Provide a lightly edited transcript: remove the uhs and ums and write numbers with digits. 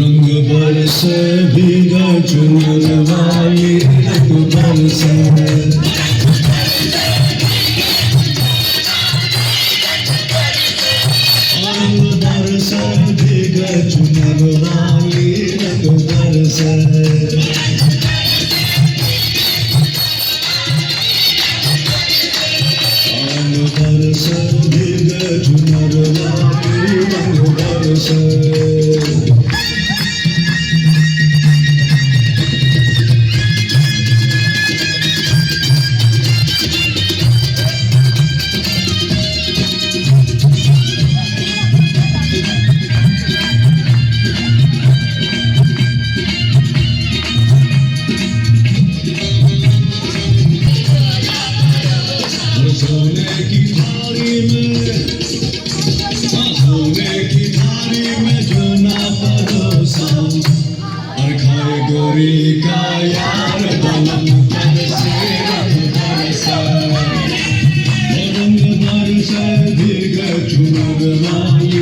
रंग बरसे भीगा चुनर वाली रंग बरसे रंग बरसे भीगा चुनर वाली रंग बरसे रंग बरसे भीगा चुनर वाली रंग बरसे सोने की थाली में जो ना परोसा और खाए गोरी का यार बनम बरसे रंग बरसे भीग चुनर वाली